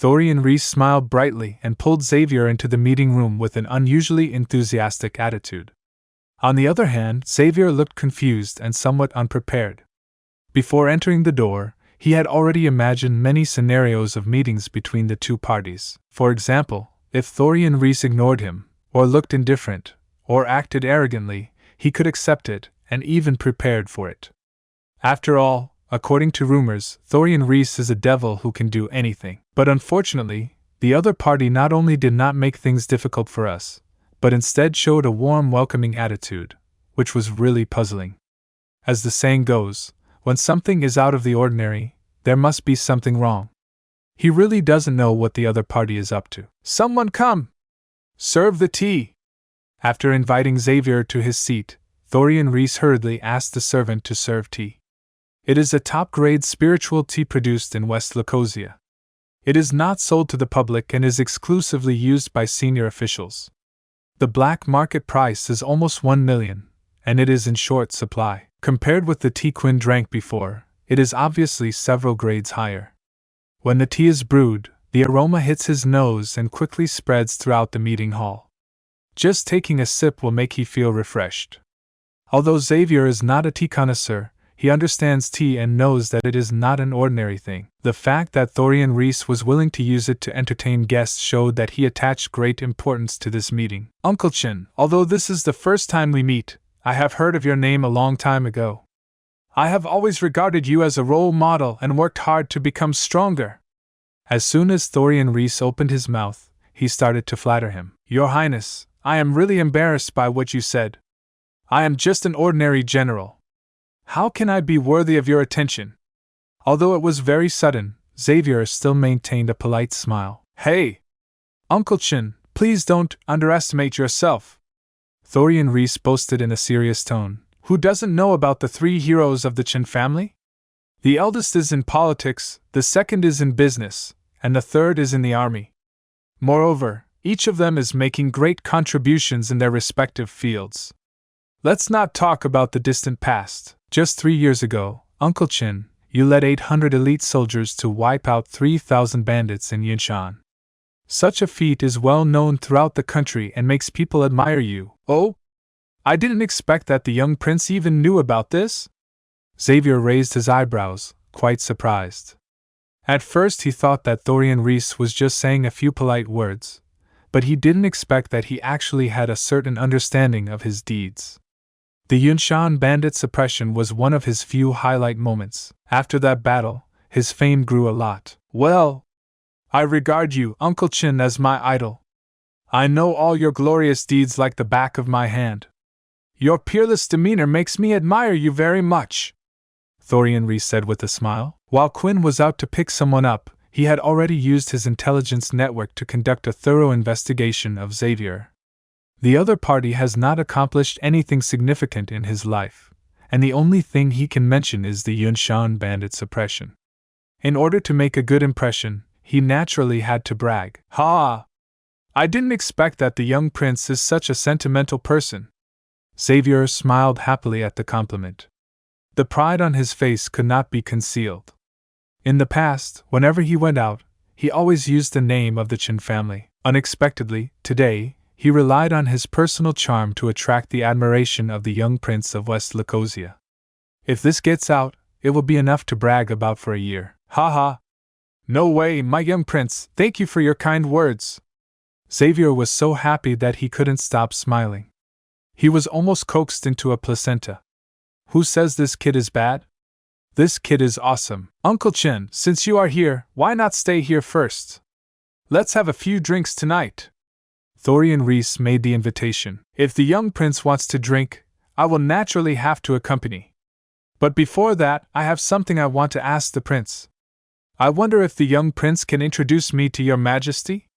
Thorian Reese smiled brightly and pulled Xavier into the meeting room with an unusually enthusiastic attitude. On the other hand, Xavier looked confused and somewhat unprepared. Before entering the door, he had already imagined many scenarios of meetings between the two parties. For example, if Thorian Reese ignored him, or looked indifferent, or acted arrogantly, he could accept it, and even prepared for it. After all, according to rumors, Thorian Reese is a devil who can do anything. But unfortunately, the other party not only did not make things difficult for us, but instead showed a warm, welcoming attitude, which was really puzzling. As the saying goes, when something is out of the ordinary, there must be something wrong. He really doesn't know what the other party is up to. "Someone come! Serve the tea!" After inviting Xavier to his seat, Thorian Reese hurriedly asked the servant to serve tea. It is a top-grade spiritual tea produced in West Lacosia. It is not sold to the public and is exclusively used by senior officials. The black market price is almost 1 million, and it is in short supply. Compared with the tea Quinn drank before, it is obviously several grades higher. When the tea is brewed, the aroma hits his nose and quickly spreads throughout the meeting hall. Just taking a sip will make you feel refreshed. Although Xavier is not a tea connoisseur, he understands tea and knows that it is not an ordinary thing. The fact that Thorian Reese was willing to use it to entertain guests showed that he attached great importance to this meeting. "Uncle Chin, although this is the first time we meet, I have heard of your name a long time ago. I have always regarded you as a role model and worked hard to become stronger." As soon as Thorian Reese opened his mouth, he started to flatter him. "Your Highness, I am really embarrassed by what you said. I am just an ordinary general. How can I be worthy of your attention?" Although it was very sudden, Xavier still maintained a polite smile. "Hey! Uncle Chin, please don't underestimate yourself," Thorian Reese boasted in a serious tone. "Who doesn't know about the 3 heroes of the Chin family? The eldest is in politics, the second is in business, and the third is in the army. Moreover, each of them is making great contributions in their respective fields. Let's not talk about the distant past. Just 3 years ago, Uncle Chin, you led 800 elite soldiers to wipe out 3,000 bandits in Yinshan. Such a feat is well known throughout the country and makes people admire you." "Oh? I didn't expect that the young prince even knew about this?" Xavier raised his eyebrows, quite surprised. At first he thought that Thorian Reese was just saying a few polite words, but he didn't expect that he actually had a certain understanding of his deeds. The Yunshan bandit suppression was one of his few highlight moments. After that battle, his fame grew a lot. "Well, I regard you, Uncle Chin, as my idol. I know all your glorious deeds like the back of my hand. Your peerless demeanor makes me admire you very much," Thorian Reese said with a smile. While Quinn was out to pick someone up, he had already used his intelligence network to conduct a thorough investigation of Xavier. The other party has not accomplished anything significant in his life, and the only thing he can mention is the Yunshan bandit suppression. In order to make a good impression, he naturally had to brag. "Ha! I didn't expect that the young prince is such a sentimental person." Xavier smiled happily at the compliment. The pride on his face could not be concealed. In the past, whenever he went out, he always used the name of the Chin family. Unexpectedly, today, he relied on his personal charm to attract the admiration of the young prince of West Lacosia. If this gets out, it will be enough to brag about for a year. "Ha ha! No way, my young prince, thank you for your kind words." Xavier was so happy that he couldn't stop smiling. He was almost coaxed into a placenta. "Who says this kid is bad? This kid is awesome. Uncle Chin, since you are here, why not stay here first? Let's have a few drinks tonight." Thorian Reese made the invitation. "If the young prince wants to drink, I will naturally have to accompany. But before that, I have something I want to ask the prince. I wonder if the young prince can introduce me to your majesty?"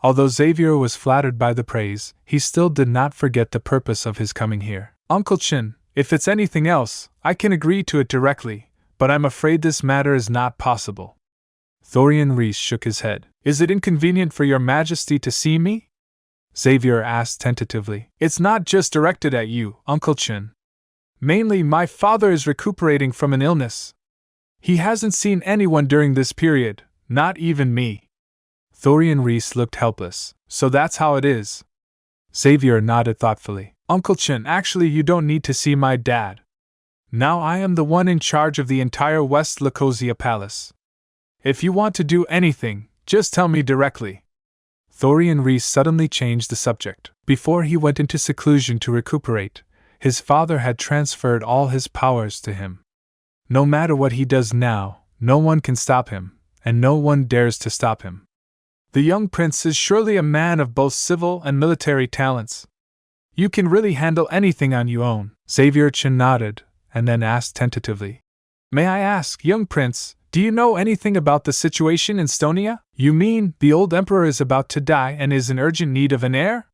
Although Xavier was flattered by the praise, he still did not forget the purpose of his coming here. "Uncle Chin, if it's anything else, I can agree to it directly, but I'm afraid this matter is not possible." Thorian Reese shook his head. "Is it inconvenient for your majesty to see me?" Xavier asked tentatively. "It's not just directed at you, Uncle Chin. Mainly, my father is recuperating from an illness. He hasn't seen anyone during this period, not even me. Thorian Reese looked helpless. So that's how it is. Xavier nodded thoughtfully. Uncle Chin, actually, you don't need to see my dad. Now I am the one in charge of the entire West Lacosia Palace. If you want to do anything, just tell me directly. Thorian Reese suddenly changed the subject. Before he went into seclusion to recuperate, his father had transferred all his powers to him. No matter what he does now, no one can stop him, and no one dares to stop him. The young prince is surely a man of both civil and military talents. You can really handle anything on your own. Xavier Chen nodded, and then asked tentatively. May I ask, young prince, do you know anything about the situation in Stonia? You mean the old emperor is about to die and is in urgent need of an heir?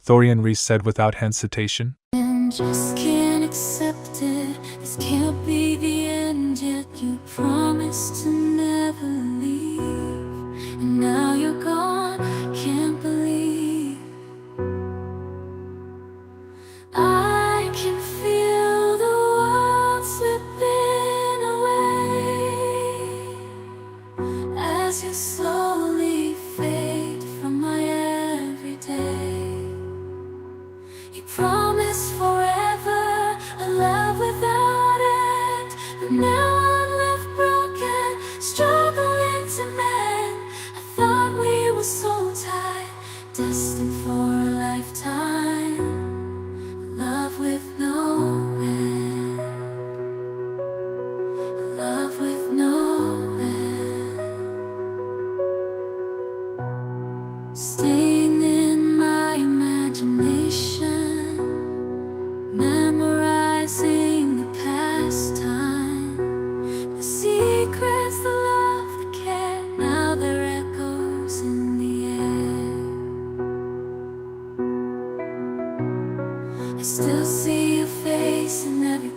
Thorian Reese said without hesitation. And just can't accept it. This can't be the end yet. You promised to never leave, and now you're gone. Can't believe I can feel the world slipping away as you slowly fade from my everyday. You promised forever a love without end, but now I'm left broken, struggling to mend. I thought we were so tied, destined for a lifetime. Love with no end, love with no end. Staying in my imagination, memorizing the past time, the secrets, the love, the care. Now they're echoes in the air. I still see your face in every